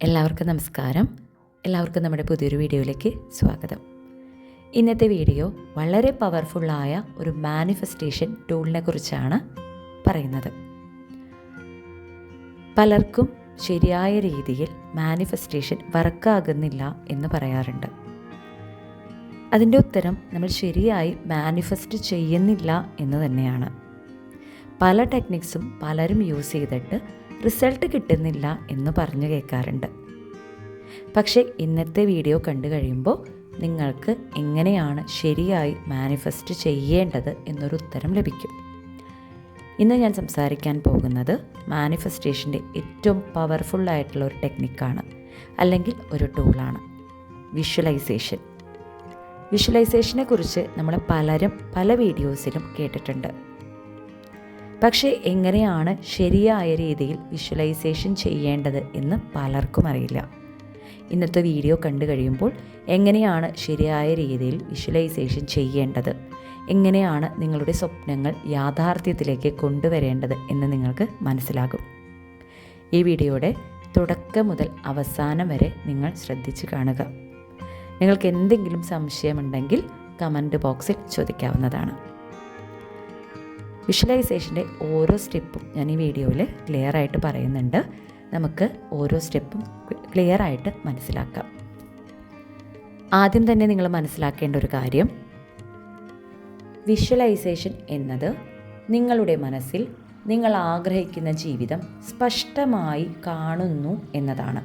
എല്ലാവർക്കും നമസ്കാരം. എല്ലാവർക്കും നമ്മുടെ പുതിയൊരു വീഡിയോയിലേക്ക് സ്വാഗതം. ഇന്നത്തെ വീഡിയോ വളരെ പവർഫുള്ളായ ഒരു മാനിഫെസ്റ്റേഷൻ ടൂളിനെ കുറിച്ചാണ് പറയുന്നത്. പലർക്കും ശരിയായ രീതിയിൽ മാനിഫെസ്റ്റേഷൻ വർക്കാകുന്നില്ല എന്ന് പറയാറുണ്ട്. അതിൻ്റെ ഉത്തരം നമ്മൾ ശരിയായി മാനിഫെസ്റ്റ് ചെയ്യുന്നില്ല എന്ന് തന്നെയാണ്. പല ടെക്നിക്സും പലരും യൂസ് ചെയ്തിട്ട് റിസൾട്ട് കിട്ടുന്നില്ല എന്ന് പറഞ്ഞു കേൾക്കാറുണ്ട്. പക്ഷേ ഇന്നത്തെ വീഡിയോ കണ്ടു കഴിയുമ്പോൾ നിങ്ങൾക്ക് എങ്ങനെയാണ് ശരിയായി മാനിഫെസ്റ്റ് ചെയ്യേണ്ടത് എന്നൊരു ഉത്തരം ലഭിക്കും. ഇന്ന് ഞാൻ സംസാരിക്കാൻ പോകുന്നത് മാനിഫെസ്റ്റേഷൻ്റെ ഏറ്റവും പവർഫുള്ളായിട്ടുള്ള ഒരു ടെക്നിക്കാണ്, അല്ലെങ്കിൽ ഒരു ടൂളാണ്, വിഷ്വലൈസേഷൻ. വിഷ്വലൈസേഷനെ കുറിച്ച് നമ്മൾ പലരും പല വീഡിയോസിലും കേട്ടിട്ടുണ്ട്. പക്ഷേ എങ്ങനെയാണ് ശരിയായ രീതിയിൽ വിഷ്വലൈസേഷൻ ചെയ്യേണ്ടത് എന്ന് പലർക്കും അറിയില്ല. ഇന്നത്തെ വീഡിയോ കണ്ടു കഴിയുമ്പോൾ എങ്ങനെയാണ് ശരിയായ രീതിയിൽ വിഷ്വലൈസേഷൻ ചെയ്യേണ്ടത്, എങ്ങനെയാണ് നിങ്ങളുടെ സ്വപ്നങ്ങൾ യാഥാർത്ഥ്യത്തിലേക്ക് കൊണ്ടുവരേണ്ടത് എന്ന് നിങ്ങൾക്ക് മനസ്സിലാകും. ഈ വീഡിയോയുടെ തുടക്കം മുതൽ അവസാനം വരെ നിങ്ങൾ ശ്രദ്ധിച്ച് കാണുക. നിങ്ങൾക്ക് എന്തെങ്കിലും സംശയമുണ്ടെങ്കിൽ കമൻറ്റ് ബോക്സിൽ ചോദിക്കാവുന്നതാണ്. വിഷ്വലൈസേഷൻ്റെ ഓരോ സ്റ്റെപ്പും ഞാൻ ഈ വീഡിയോയിൽ ക്ലിയർ ആയിട്ട് പറയുന്നുണ്ട്. നമുക്ക് ഓരോ സ്റ്റെപ്പും ക്ലിയർ ആയിട്ട് മനസ്സിലാക്കാം. ആദ്യം തന്നെ നിങ്ങൾ മനസ്സിലാക്കേണ്ട ഒരു കാര്യം, വിഷ്വലൈസേഷൻ എന്നത് നിങ്ങളുടെ മനസ്സിൽ നിങ്ങൾ ആഗ്രഹിക്കുന്ന ജീവിതം സ്പഷ്ടമായി കാണുന്നു എന്നതാണ്.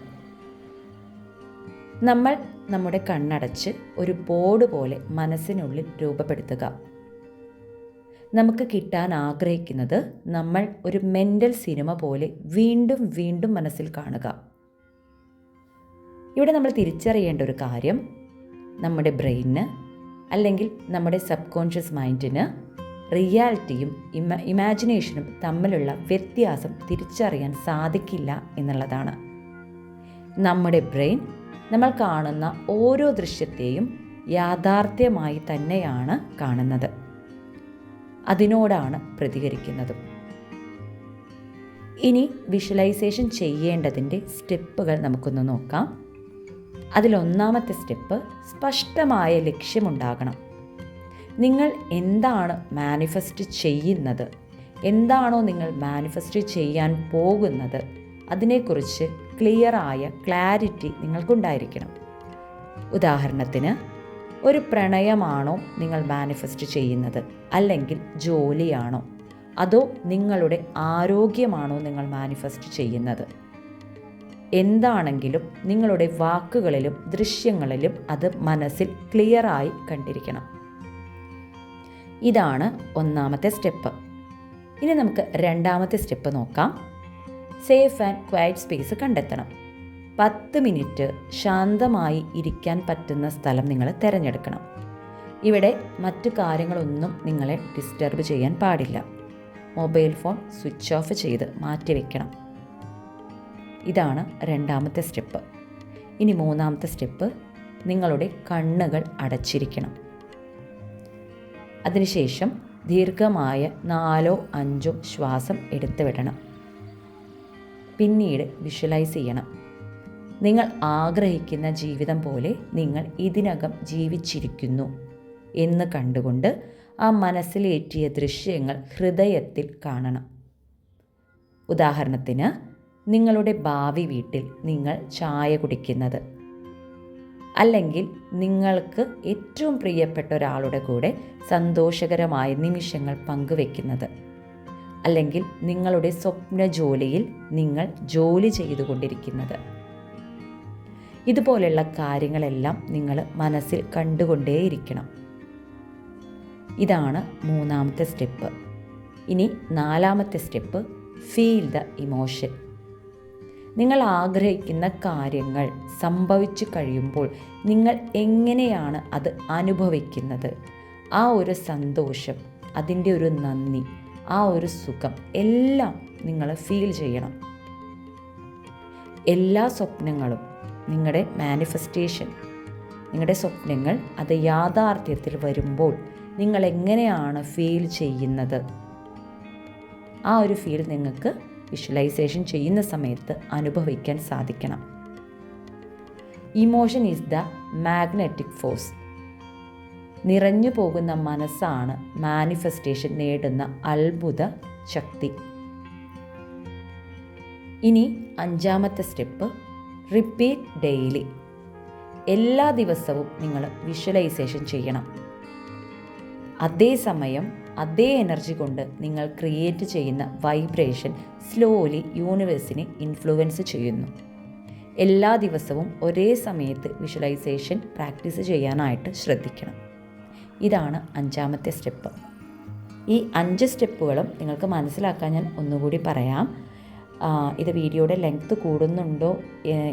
നമ്മൾ നമ്മുടെ കണ്ണടച്ച് ഒരു ബോർഡ് പോലെ മനസ്സിനുള്ളിൽ രൂപപ്പെടുത്തുക. നമുക്ക് കിട്ടാൻ ആഗ്രഹിക്കുന്നത് നമ്മൾ ഒരു മെൻ്റൽ സിനിമ പോലെ വീണ്ടും വീണ്ടും മനസ്സിൽ കാണുക. ഇവിടെ നമ്മൾ തിരിച്ചറിയേണ്ട ഒരു കാര്യം, നമ്മുടെ ബ്രെയിനിന് അല്ലെങ്കിൽ നമ്മുടെ സബ് കോൺഷ്യസ് മൈൻഡിന് റിയാലിറ്റിയും ഇമാജിനേഷനും തമ്മിലുള്ള വ്യത്യാസം തിരിച്ചറിയാൻ സാധിക്കില്ല എന്നുള്ളതാണ്. നമ്മുടെ ബ്രെയിൻ നമ്മൾ കാണുന്ന ഓരോ ദൃശ്യത്തെയും യാഥാർത്ഥ്യമായി തന്നെയാണ് കാണുന്നത്, അതിനോടാണ് പ്രതികരിക്കുന്നതും. ഇനി വിഷ്വലൈസേഷൻ ചെയ്യേണ്ടതിൻ്റെ സ്റ്റെപ്പുകൾ നമുക്കൊന്ന് നോക്കാം. അതിലൊന്നാമത്തെ സ്റ്റെപ്പ്, സ്പഷ്ടമായ ലക്ഷ്യമുണ്ടാകണം. നിങ്ങൾ എന്താണ് മാനിഫെസ്റ്റ് ചെയ്യുന്നത്, എന്താണോ നിങ്ങൾ മാനിഫെസ്റ്റ് ചെയ്യാൻ പോകുന്നത്, അതിനെക്കുറിച്ച് ക്ലാരിറ്റി നിങ്ങൾക്കുണ്ടായിരിക്കണം. ഉദാഹരണത്തിന്, ഒരു പ്രണയമാണോ നിങ്ങൾ മാനിഫെസ്റ്റ് ചെയ്യുന്നത്, അല്ലെങ്കിൽ ജോലിയാണോ, അതോ നിങ്ങളുടെ ആരോഗ്യമാണോ നിങ്ങൾ മാനിഫെസ്റ്റ് ചെയ്യുന്നത്? എന്താണെങ്കിലും നിങ്ങളുടെ വാക്കുകളിലും ദൃശ്യങ്ങളിലും അത് മനസ്സിൽ ക്ലിയറായി കണ്ടിരിക്കണം. ഇതാണ് ഒന്നാമത്തെ സ്റ്റെപ്പ്. ഇനി നമുക്ക് രണ്ടാമത്തെ സ്റ്റെപ്പ് നോക്കാം. സേഫ് ആൻഡ് ക്വയറ്റ് സ്പേസ് കണ്ടെത്തണം. 10 മിനിറ്റ് ശാന്തമായി ഇരിക്കാൻ പറ്റുന്ന സ്ഥലം നിങ്ങൾ തിരഞ്ഞെടുക്കണം. ഇവിടെ മറ്റു കാര്യങ്ങളൊന്നും നിങ്ങളെ ഡിസ്റ്റർബ് ചെയ്യാൻ പാടില്ല. മൊബൈൽ ഫോൺ സ്വിച്ച് ഓഫ് ചെയ്ത് മാറ്റിവെക്കണം. ഇതാണ് രണ്ടാമത്തെ സ്റ്റെപ്പ്. ഇനി മൂന്നാമത്തെ സ്റ്റെപ്പ്, നിങ്ങളുടെ കണ്ണുകൾ അടച്ചിരിക്കണം. അതിനുശേഷം ദീർഘമായ 4-5 ശ്വാസം എടുത്തു വിടണം. പിന്നീട് വിഷ്വലൈസ് ചെയ്യണം. നിങ്ങൾ ആഗ്രഹിക്കുന്ന ജീവിതം പോലെ നിങ്ങൾ ഇതിനകം ജീവിച്ചിരിക്കുന്നു എന്ന് കണ്ടുകൊണ്ട് ആ മനസ്സിലേറ്റിയ ദൃശ്യങ്ങൾ ഹൃദയത്തിൽ കാണണം. ഉദാഹരണത്തിന്, നിങ്ങളുടെ ഭാവി വീട്ടിൽ നിങ്ങൾ ചായ കുടിക്കുന്നത്, അല്ലെങ്കിൽ നിങ്ങൾക്ക് ഏറ്റവും പ്രിയപ്പെട്ട ഒരാളുടെ കൂടെ സന്തോഷകരമായ നിമിഷങ്ങൾ പങ്കുവെക്കുന്നത്, അല്ലെങ്കിൽ നിങ്ങളുടെ സ്വപ്ന ജോലിയിൽ നിങ്ങൾ ജോലി ചെയ്തുകൊണ്ടിരിക്കുന്നത്. ഇതുപോലെയുള്ള കാര്യങ്ങളെല്ലാം നിങ്ങൾ മനസ്സിൽ കണ്ടുകൊണ്ടേയിരിക്കണം. ഇതാണ് മൂന്നാമത്തെ സ്റ്റെപ്പ്. ഇനി നാലാമത്തെ സ്റ്റെപ്പ്, ഫീൽ ദ ഇമോഷൻ. നിങ്ങൾ ആഗ്രഹിക്കുന്ന കാര്യങ്ങൾ സംഭവിച്ചു കഴിയുമ്പോൾ നിങ്ങൾ എങ്ങനെയാണ് അത് അനുഭവിക്കുന്നത്, ആ ഒരു സന്തോഷം, അതിൻ്റെ ഒരു നന്ദി, ആ ഒരു സുഖം എല്ലാം നിങ്ങൾ ഫീൽ ചെയ്യണം. എല്ലാ സ്വപ്നങ്ങളും, നിങ്ങളുടെ മാനിഫെസ്റ്റേഷൻ, നിങ്ങളുടെ സ്വപ്നങ്ങൾ അത് യാഥാർത്ഥ്യത്തിൽ വരുമ്പോൾ നിങ്ങൾ എങ്ങനെയാണ് ഫീൽ ചെയ്യുന്നത്, ആ ഒരു ഫീൽ നിങ്ങൾക്ക് വിഷ്വലൈസേഷൻ ചെയ്യുന്ന സമയത്ത് അനുഭവിക്കാൻ സാധിക്കണം. Emotion is the magnetic force. നിറഞ്ഞു പോകുന്ന മനസ്സാണ് മാനിഫെസ്റ്റേഷൻ നേടുന്ന അത്ഭുത ശക്തി. ഇനി 5-ാമത്തെ സ്റ്റെപ്പ്, റിപ്പീറ്റ് ഡെയിലി. എല്ലാ ദിവസവും നിങ്ങൾ വിഷ്വലൈസേഷൻ ചെയ്യണം. അതേസമയം അതേ എനർജി കൊണ്ട് നിങ്ങൾ ക്രിയേറ്റ് ചെയ്യുന്ന വൈബ്രേഷൻ സ്ലോലി യൂണിവേഴ്സിനെ ഇൻഫ്ലുവൻസ് ചെയ്യുന്നു. എല്ലാ ദിവസവും ഒരേ സമയത്ത് വിഷ്വലൈസേഷൻ പ്രാക്ടീസ് ചെയ്യാനായിട്ട് ശ്രദ്ധിക്കണം. ഇതാണ് 5-ാമത്തെ സ്റ്റെപ്പ്. ഈ 5 സ്റ്റെപ്പുകളും നിങ്ങൾക്ക് മനസ്സിലാക്കാൻ ഞാൻ ഒന്നുകൂടി പറയാം. ഇത് വീഡിയോയുടെ ലെങ്ത്ത് കൂടുന്നുണ്ടോ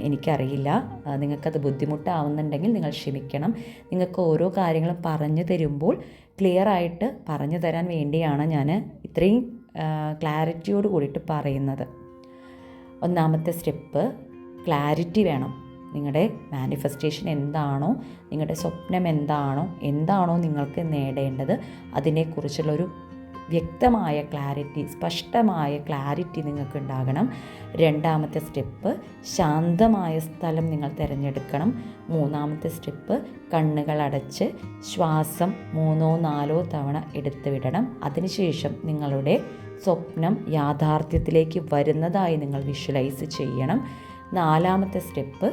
എനിക്കറിയില്ല. നിങ്ങൾക്കത് ബുദ്ധിമുട്ടാവുന്നുണ്ടെങ്കിൽ നിങ്ങൾ ക്ഷമിക്കണം. നിങ്ങൾക്ക് ഓരോ കാര്യങ്ങളും പറഞ്ഞു തരുമ്പോൾ ക്ലിയറായിട്ട് പറഞ്ഞു തരാൻ വേണ്ടിയാണ് ഞാൻ ഇത്രയും ക്ലാരിറ്റിയോട് കൂടിയിട്ട് പറയുന്നത്. 1-ാമത്തെ സ്റ്റെപ്പ്, ക്ലാരിറ്റി വേണം. നിങ്ങളുടെ മാനിഫെസ്റ്റേഷൻ എന്താണോ, നിങ്ങളുടെ സ്വപ്നം എന്താണോ നിങ്ങൾക്ക് നേടേണ്ടത്, അതിനെക്കുറിച്ചുള്ളൊരു വ്യക്തമായ ക്ലാരിറ്റി, സ്പഷ്ടമായ ക്ലാരിറ്റി നിങ്ങൾക്ക് ഉണ്ടാകണം. 2-ാമത്തെ സ്റ്റെപ്പ്, ശാന്തമായ സ്ഥലം നിങ്ങൾ തിരഞ്ഞെടുക്കണം. 3-ാമത്തെ സ്റ്റെപ്പ്, കണ്ണുകൾ അടച്ച് ശ്വാസം 3-4 തവണ എടുത്തു വിടണം. അതിനുശേഷം നിങ്ങളുടെ സ്വപ്നം യാഥാർത്ഥ്യത്തിലേക്ക് വരുന്നതായി നിങ്ങൾ വിഷ്വലൈസ് ചെയ്യണം. 4-ാമത്തെ സ്റ്റെപ്പ്,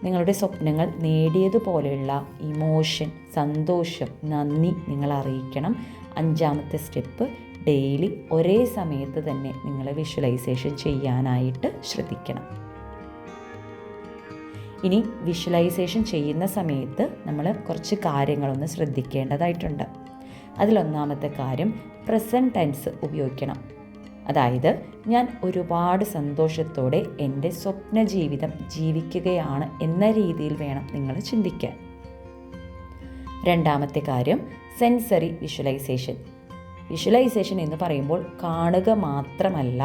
നിങ്ങളുടെ സ്വപ്നങ്ങൾ നേടിയതുപോലെയുള്ള ഇമോഷൻ, സന്തോഷം, നന്ദി നിങ്ങൾ അറിയിക്കണം. 5-ാമത്തെ സ്റ്റെപ്പ്, ഡെയിലി ഒരേ സമയത്ത് തന്നെ നിങ്ങൾ വിഷ്വലൈസേഷൻ ചെയ്യാനായിട്ട് ശ്രദ്ധിക്കണം. ഇനി വിഷ്വലൈസേഷൻ ചെയ്യുന്ന സമയത്ത് നമ്മൾ കുറച്ച് കാര്യങ്ങളൊന്ന് ശ്രദ്ധിക്കേണ്ടതായിട്ടുണ്ട്. അതിലൊന്നാമത്തെ കാര്യം, പ്രസൻറ്റ് ടെൻസ് ഉപയോഗിക്കണം. അതായത് ഞാൻ ഒരുപാട് സന്തോഷത്തോടെ എൻ്റെ സ്വപ്ന ജീവിതം ജീവിക്കുകയാണ് എന്ന രീതിയിൽ വേണം നിങ്ങൾ ചിന്തിക്കാൻ. 2-ാമത്തെ കാര്യം, സെൻസറി വിഷ്വലൈസേഷൻ. വിഷ്വലൈസേഷൻ എന്ന് പറയുമ്പോൾ കാണുക മാത്രമല്ല,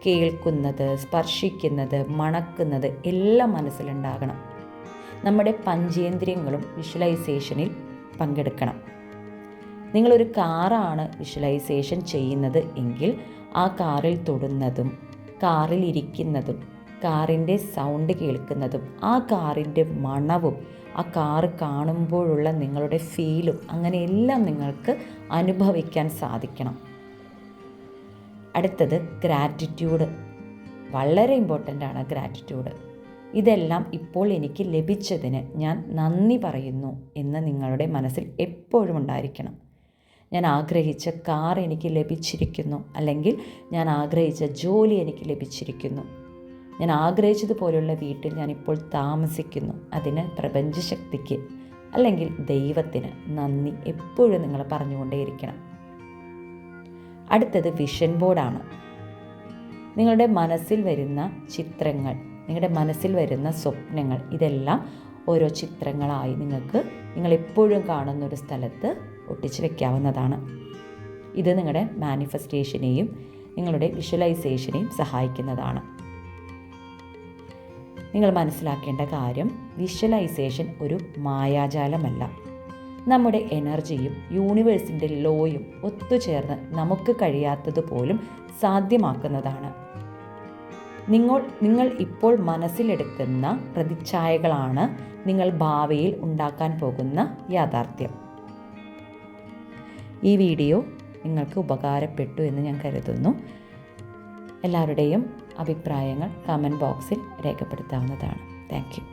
കേൾക്കുന്നത്, സ്പർശിക്കുന്നത്, മണക്കുന്നത് എല്ലാം മനസ്സിലുണ്ടാകണം. നമ്മുടെ പഞ്ചേന്ദ്രിയങ്ങളും വിഷ്വലൈസേഷനിൽ പങ്കെടുക്കണം. നിങ്ങളൊരു കാറാണ് വിഷ്വലൈസേഷൻ ചെയ്യുന്നത് എങ്കിൽ ആ കാറിൽ തൊടുന്നതും, കാറിൽ ഇരിക്കുന്നതും, കാറിൻ്റെ സൗണ്ട് കേൾക്കുന്നതും, ആ കാറിൻ്റെ മണവും, ആ കാറ് കാണുമ്പോഴുള്ള നിങ്ങളുടെ ഫീലും, അങ്ങനെയെല്ലാം നിങ്ങൾക്ക് അനുഭവിക്കാൻ സാധിക്കണം. അടുത്തത് ഗ്രാറ്റിറ്റ്യൂഡ്. വളരെ ഇമ്പോർട്ടൻ്റ് ആണ് ഗ്രാറ്റിറ്റ്യൂഡ്. ഇതെല്ലാം ഇപ്പോൾ എനിക്ക് ലഭിച്ചതിന് ഞാൻ നന്ദി പറയുന്നു എന്ന് നിങ്ങളുടെ മനസ്സിൽ എപ്പോഴും ഉണ്ടായിരിക്കണം. ഞാൻ ആഗ്രഹിച്ച കാർ എനിക്ക് ലഭിച്ചിരിക്കുന്നു, അല്ലെങ്കിൽ ഞാൻ ആഗ്രഹിച്ച ജോലി എനിക്ക് ലഭിച്ചിരിക്കുന്നു, ഞാൻ ആഗ്രഹിച്ചതുപോലെയുള്ള വീട്ടിൽ ഞാനിപ്പോൾ താമസിക്കുന്നു. അതിന് പ്രപഞ്ചശക്തിക്ക് അല്ലെങ്കിൽ ദൈവത്തിന് നന്ദി എപ്പോഴും നിങ്ങൾ പറഞ്ഞുകൊണ്ടേയിരിക്കണം. അടുത്തത് വിഷൻ ബോർഡാണ്. നിങ്ങളുടെ മനസ്സിൽ വരുന്ന ചിത്രങ്ങൾ, നിങ്ങളുടെ മനസ്സിൽ വരുന്ന സ്വപ്നങ്ങൾ, ഇതെല്ലാം ഓരോ ചിത്രങ്ങളായി നിങ്ങൾ എപ്പോഴും കാണുന്നൊരു സ്ഥലത്ത് ഒട്ടിച്ച് വയ്ക്കാവുന്നതാണ്. ഇത് നിങ്ങളുടെ മാനിഫെസ്റ്റേഷനെയും നിങ്ങളുടെ വിഷ്വലൈസേഷനെയും സഹായിക്കുന്നതാണ്. നിങ്ങൾ മനസ്സിലാക്കേണ്ട കാര്യം, വിഷ്വലൈസേഷൻ ഒരു മായാജാലമല്ല. നമ്മുടെ എനർജിയും യൂണിവേഴ്സിൻ്റെ ലോയും ഒത്തുചേർന്ന് നമുക്ക് കഴിയാത്തതുപോലും സാധ്യമാക്കുന്നതാണ്. നിങ്ങൾ ഇപ്പോൾ മനസ്സിലെടുക്കുന്ന പ്രതിച്ഛായകളാണ് നിങ്ങൾ ഭാവിയിൽ ഉണ്ടാക്കാൻ പോകുന്ന യാഥാർത്ഥ്യം. ഈ വീഡിയോ നിങ്ങൾക്ക് ഉപകാരപ്പെട്ടു എന്ന് ഞാൻ കരുതുന്നു. എല്ലാവരുടെയും അഭിപ്രായങ്ങൾ കമൻറ്റ് ബോക്സിൽ രേഖപ്പെടുത്താവുന്നതാണ്. Thank you.